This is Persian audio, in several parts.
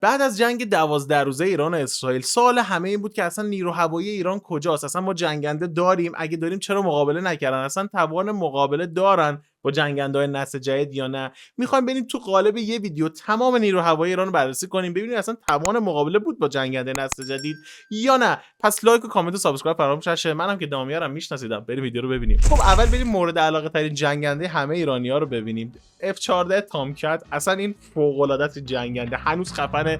بعد از جنگ 12 روزه ایران و اسرائیل، سوال همه این بود که اصلا نیرو هوایی ایران کجاست؟ اصلا ما جنگنده داریم؟ اگه داریم چرا مقابله نکردن؟ اصلا توان مقابله دارن با جنگنده‌های نسل جدید یا نه؟ میخوایم بریم تو قالب یه ویدیو تمام نیرو هوایی ایران رو بررسی کنیم، ببینیم اصلا توان مقابله بود با جنگنده نسل جدید یا نه. پس لایک و کامنت و سابسکرایب فراموش نشه. منم که دامیارم میشناسیدم. بریم ویدیو رو ببینیم. خب اول بریم مورد علاقه ترین جنگنده همه ایرانی‌ها رو ببینیم. F14 تامکت. اصلا این فوق العاده جنگنده هنوز خفنه.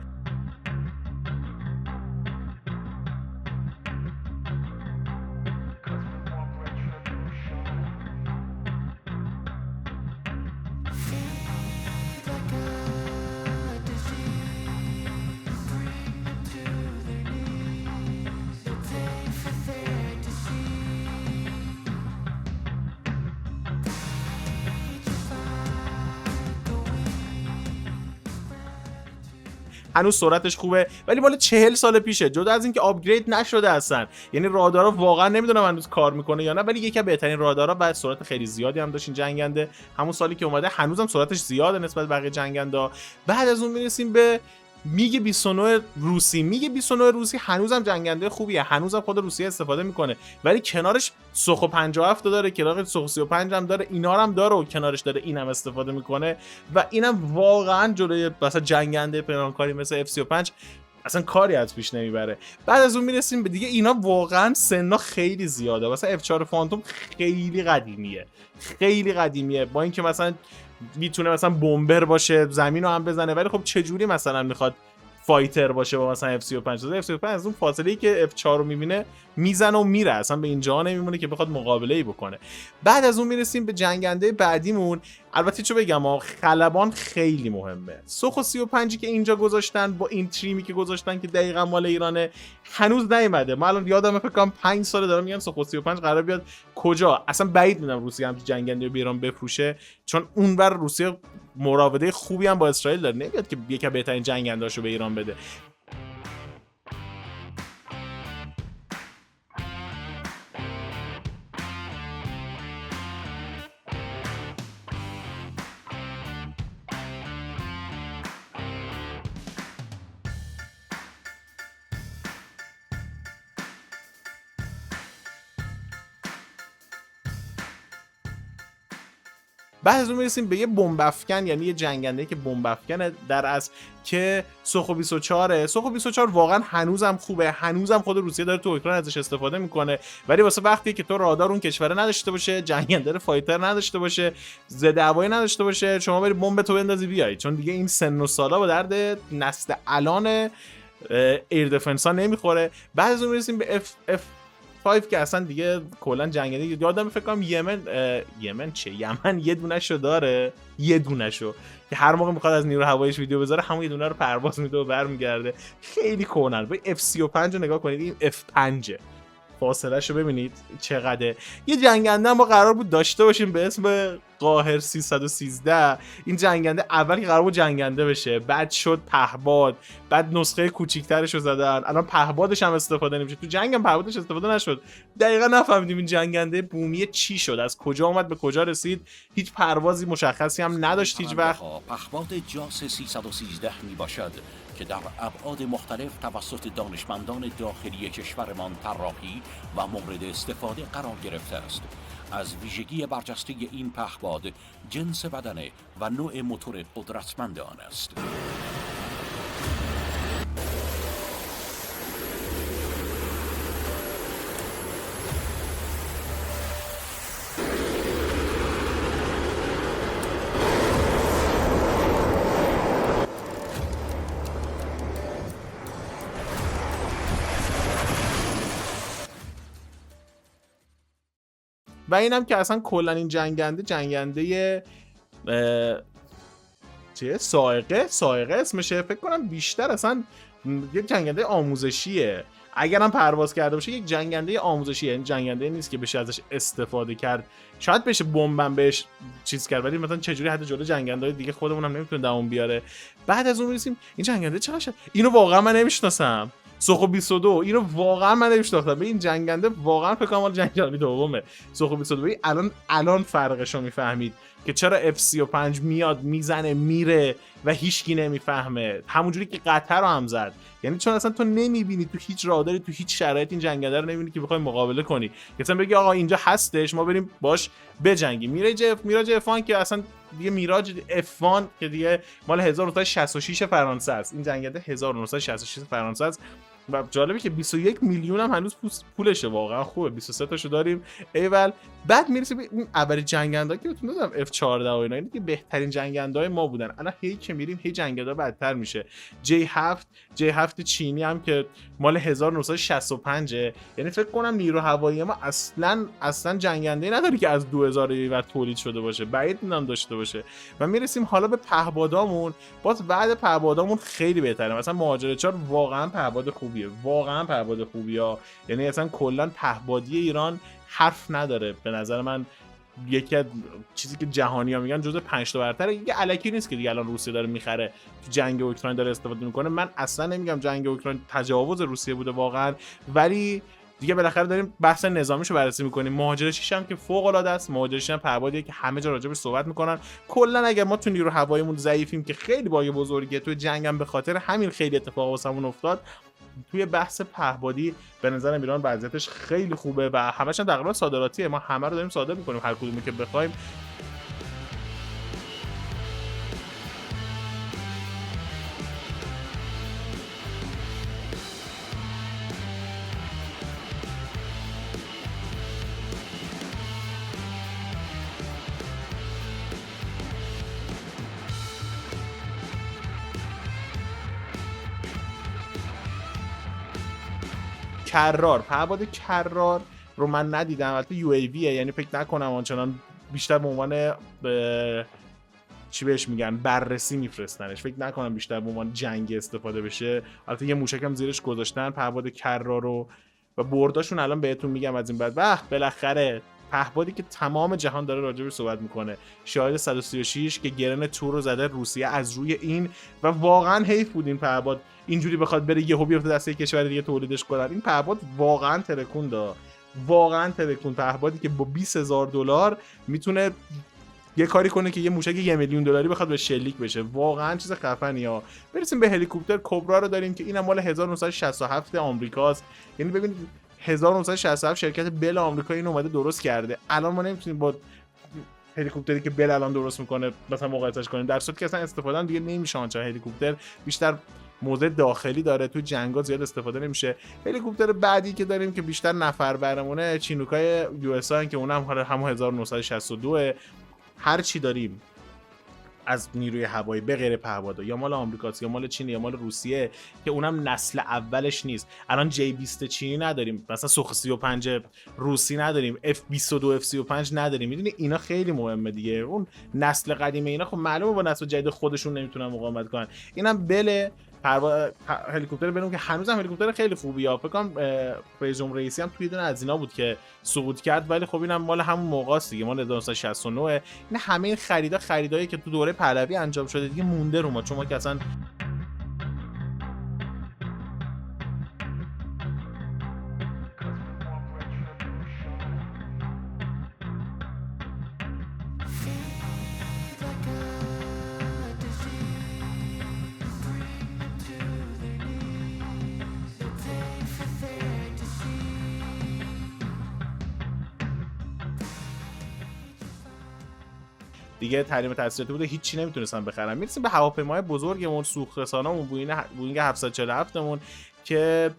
هنوز سرعتش خوبه ولی مال 40 سال پیشه، جدا از اینکه آپگرید نشده اصلا. یعنی رادارا واقعا نمیدونم هنوز کار میکنه یا نه، ولی یکی از بهترین رادارا بعد سرعت خیلی زیادی هم داشت این جنگنده همون سالی که اومده. هنوزم سرعتش زیاده نسبت به بقیه جنگنده. بعد از اون میرسیم به میگ 29 روسی. میگ 29 روسی هنوزم جنگنده خوبیه، هنوزم خود روسیه استفاده میکنه، ولی کنارش سوخو 57 داره، کنارش سوخو 35 هم داره، اینا هم داره و کنارش داره اینم استفاده میکنه و اینم واقعا جلوی مثلا جنگنده پنهانکاری مثل F35 اصلا کاری از پیش نمیبره. بعد از اون میرسیم به دیگه اینا واقعا سنا خیلی زیاده. مثلا F4 فانتوم خیلی قدیمیه، خیلی قدیمیه، با اینکه مثلا میتونه مثلا بمبر باشه زمین رو هم بزنه، ولی خب چجوری مثلا میخواد فایتر باشه با مثلا F35؟ F35 از اون فاصله ای که F4 رو میبینه میزنه و میره، اصلا به اینجا نمیمونه که بخواد مقابله ای بکنه. بعد از اون میرسیم به جنگنده بعدیمون. البته چه بگم، خلبان خیلی مهمه. سوخو 35 که اینجا گذاشتن با این تریمی که گذاشتن که دقیقاً مال ایرانه هنوز نیومده. من الان یادم فکر کنم 5 سال دارم میگم سوخو 35 قرار بیاد کجا. اصلا بعید میدونم روسیه هم جنگنده رو به ایران بفروشه، چون اونور روسیه مراوده خوبی هم با اسرائیل داره، نمیاد که یکی از بهترین جنگنده‌اشو به ایران بده. بعد از اون میرسیم به یه بمب افکن، یعنی یه جنگنده که بمب افکنه در اصل، که سوخو 24. سوخو 24 واقعا هنوزم خوبه، هنوزم خود روسیه داره تو اوکراین ازش استفاده میکنه، ولی واسه وقتی که تو رادار اون کشور نداشته باشه، جنگنده فایتر نداشته باشه، ضد هوایی نداشته باشه، شما بری بمب تو بندازی بیای، چون دیگه این سن و سالا با درد نسل الان ایر دفنس ها نمیخوره. بعد از اون میرسیم به F 5 که اصلا دیگه کلا جنگنده. یادم فکر کنم یمن یه دونه‌شو داره، یه دونه‌شو که هر موقع میخواد از نیرو هواییش ویدیو بذاره همون یه دونه رو پرواز میده و برمیگرده. خیلی کهنه. با F35 رو نگاه کنید، این F5 فاصله شو ببینید چقدره. یه جنگنده ما قرار بود داشته باشیم به اسم قاهر 313. این جنگنده اول که قرار بود جنگنده بشه، بعد شد پهباد، بعد نسخه کوچیک‌ترش رو زدن، الان پهبادش هم استفاده نمیشه. تو جنگ هم پهبادش استفاده نشد. دقیقاً نفهمیدیم این جنگنده بومی چی شد، از کجا اومد به کجا رسید. هیچ پروازی مشخصی هم نداشت هیچ وقت. پهباد جاس 313 میباشد که در ابعاد مختلف توسط دانشمندان داخلی کشورمان طراحی و مورد استفاده قرار گرفته است. از ویژگی برجسته این پهباد جنس بدنه و نوع موتور قدرتمند آن است. و اینم که اصلا کلا این جنگنده چیه؟ سائقه اسمشه. فکر کنم بیشتر اصلا یک جنگنده آموزشیه. اگرم پرواز کرده باشه یک جنگنده آموزشیه، یعنی جنگنده نیست که بشه ازش استفاده کرد. شاید بشه بمبم بهش چیز کرد، ولی مثلا چجوری حتی جلو جنگنده‌های دیگه خودمون هم نمیتونه دووم بیاره. بعد از اون میرسیم این جنگنده چقدر شد. اینو واقعا من نمیشناسم. سوخو 22 اینو واقعا من نمیشناختم. به این جنگنده واقعا فکر کنم مال جنگ جهانی دومه. سوخو 22 الان فرقشو میفهمید. که چرا F35 میاد میزنه میره و هیچکی نمیفهمه، همونجوری که قطر رو هم زد. یعنی چون اصلا تو نمیبینی، تو هیچ راداری، تو هیچ شرایط این جنگنده رو نمیبینی که بخوای مقابله کنی، که مثلا بگی آقا اینجا هستش ما بریم باش بجنگیم. میراج F1 که اصلا دیگه میراج F1 که دیگه مال 1966 فرانسه است، این جنگنده 1966 فرانسه است و جالبه که 21 میلیون هم هنوز پولشه، واقعا خوبه. 23 تاشو داریم ایول. بعد میرسه به این اولین جنگنده که بهتون دادم F14 و اینا، این که بهترین جنگنده ما بودن. الان هی که میریم هی جنگنده بدتر میشه. J7 چینی هم که مال 1965، یعنی فکر کنم نیرو هوایی ما اصلا جنگنده نداره که از 2000 و تولید شده باشه، بعید میدونم داشته باشه. و میرسیم حالا به پهپادامون. باز بعد پهپادامون خیلی بهتره. مثلا مهاجر 4 واقعا پهپاد خوبیه، یعنی اصلا کلا پهپادی ایران حرف نداره به نظر من. یکی از چیزی که جهانی‌ها میگن جزو 5 تا برتره. دیگه الکی نیست که دیگه الان روسیه داره میخره تو جنگ اوکراین داره استفاده میکنه. من اصلا نمیگم جنگ اوکراین تجاوز روسیه بوده واقعا، ولی دیگه بالاخره داریم بحث نظامیشو بررسی میکنیم. مهاجر 6 هم که فوق العاده است. مهاجر 6 هم پهپادیه که همه جا راجعش صحبت میکنن. کلا اگر ما تو نیرو هواییمون ضعیفیم که خیلی باگ بزرگیه، تو جنگم به خاطر همین خیلی اتفاق واسمون افتاد، توی بحث پهپادی به نظر ایران وضعیتش خیلی خوبه و همش هم تقریبا صادراتیه. ما همه رو داریم صادر میکنیم هر کدومی که بخوایم. پهپاد کرار رو من ندیدم، البته UAV یعنی فکر نکنم آنچنان، بیشتر به عنوان چی بهش میگن بررسی میفرستنش، فکر نکنم بیشتر به عنوان جنگی استفاده بشه. البته یه موشک هم زیرش گذاشتن پهپاد کرار رو و برداشون الان بهتون میگم از این بعد. بالاخره پهپادی که تمام جهان داره راجعش صحبت میکنه، شاهد 136 که گرن تور رو زده روسیه از روی این، و واقعا حیف بود این پهپاد اینجوری بخواد بره یهو بیفته دست یک کشور دیگه تولیدش کنن. این پهپاد واقعا ترکون پهپادی که با $20,000 میتونه یه کاری کنه که یه موشک $1 میلیون بخواد به شلیک بشه. واقعا چیز خفنیه. برسیم به هلیکوپتر کبرا رو داریم که اینم مال 1967 آمریکاست. یعنی ببینید 1967 شرکت بل آمریکا این اومده درست کرده. الان ما نمیتونیم با هلیکوپتری که بل الان درست میکنه مثلا مقایسهش کنیم، در صورتی که اصلا استفاده هم دیگه نمیشه. چون هلیکوپتر بیشتر موضع داخلی داره، تو جنگا زیاد استفاده نمیشه. هلیکوپتر بعدی که داریم که بیشتر نفر برمونه چینوکای USA که اونم هم 1962. هر چی داریم از نیروی هوایی به غیر پهپادا یا مال آمریکاست یا مال چین یا مال روسیه که اونم نسل اولش نیست. الان J20 چینی نداریم، مثلا سوخ 35 روسی نداریم، F22 F35 نداریم. میدونی اینا خیلی مهمه دیگه. اون نسل قدیمی اینا خب معلومه با نسل جدید خودشون نمیتونن مقاومت کنن. اینم بله هلیکوپتر بریم که هنوزم هلیکوپتر خیلی خوبیه. فکر کنم رئیس رئیسی هم توی دونه از اینا بود که سقوط کرد، ولی خب اینم مال همون موقع است دیگه، مال 1969. این همه این خریدایی که تو دوره پهلوی انجام شده دیگه مونده رو ما، چون ما که اصلا دیگه تحریم تسلیحاتی بوده، هیچی نمیتونستن بخرن. میرسیم به هواپیمای بزرگمون، سوخت‌رسانامون، بوینگ 747 مون که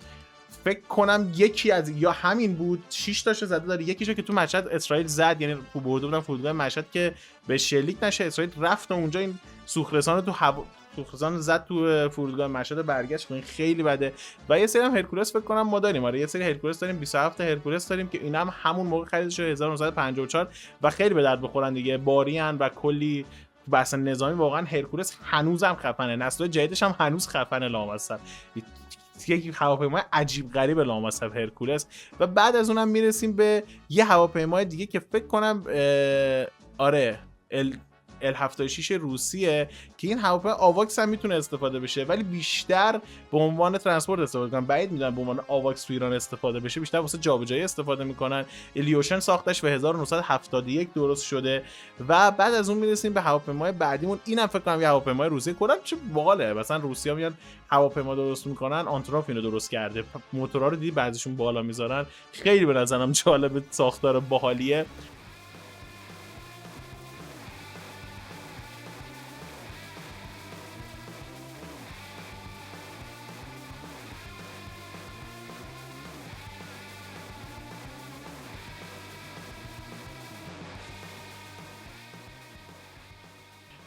فکر کنم یکی از یا همین بود 6 تاشو زده داره. یکیشو که تو مشهد اسرائیل زد، یعنی تو برده بودن فرودگاه مشهد که به شلیک نشه، اسرائیل رفت اونجا این سوخت‌رسانو تو سوخت‌رسان زد تو فرودگاه مشهد، برگشت. این خیلی بده. و یه سری هم هرکولس فکر کنم ما داریم. آره یه سری هرکولس داریم، 27 هرکولس داریم که اینا هم همون موقع خریدش شده 1954 و خیلی به درد بخورن دیگه، باریان و کلی بحث نظامی. واقعا هرکولس هنوزم خفنه، نسل جدیدش هم هنوز خفنه لامصب. یک هواپیمای عجیب غریب لامصب هرکولس. و بعد از اونم میرسیم به یه هواپیمای دیگه که فکر کنم ال76 روسیه که این هواپیما آواکس هم میتونه استفاده بشه، ولی بیشتر به عنوان ترانسپورت استفاده کنن. بعید میدونم به عنوان آواکس تو ایران استفاده بشه، بیشتر واسه جابجایی استفاده میکنن. الیوشن ساختش به 1971 درست شده. و بعد از اون میرسیم به هواپیمای بعدیمون. اینم فکر کنم یه هواپیمای روسی کلا چه باحاله. مثلا روسیا میان هواپیما درست میکنن، آنتراف اینو درست کرده، موتورا رو دیدی بعضیشون بالا میذارن، خیلی به نظرم جالب، ساختار باحالیه.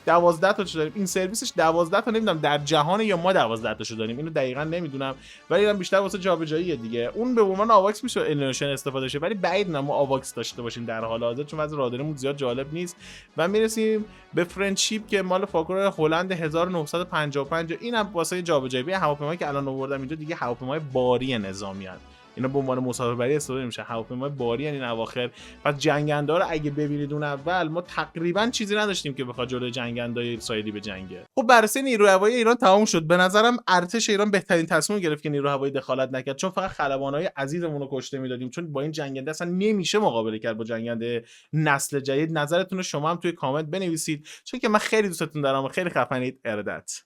دوازده تا داریم. این سرویسش 12 تا نمیدونم در جهان یا ما 12 تاشو داریم، اینو دقیقاً نمیدونم، ولی اینم بیشتر واسه جابجاییه دیگه. اون به عنوان آواکس میشه الیوشن استفاده شه، ولی بعید نه ما آواکس داشته باشیم در حال حاضر، چون وضع رادارمون زیاد جالب نیست. و میرسیم به فرندشیپ که مال فاکور هلند 1955. اینم واسه جابجایی. این هواپیمایی که الان آوردم اینجا دیگه هواپیمای باری نظامی ان، اینا به عنوان مسافر بری استفاده میشه، هواپیمای باری ان این اواخر. پس جنگنده رو اگه ببینید اون اول، ما تقریبا چیزی نداشتیم که بخواد جلوی جنگندهای اسرائیلی به جنگه. خب بررسی نیروی هوایی ایران تمام شد. به نظرم ارتش ایران بهترین تصمیم گرفت که نیروی هوایی دخالت نکرد، چون فقط خلبانای عزیزمون رو کشته میدادیم، چون با این جنگنده اصلا نمیشه مقابله کرد با جنگنده نسل جدید. نظرتون رو شما هم توی کامنت بنویسید، چون که من خیلی دوستتون دارم و خیلی خفنید. ارادت.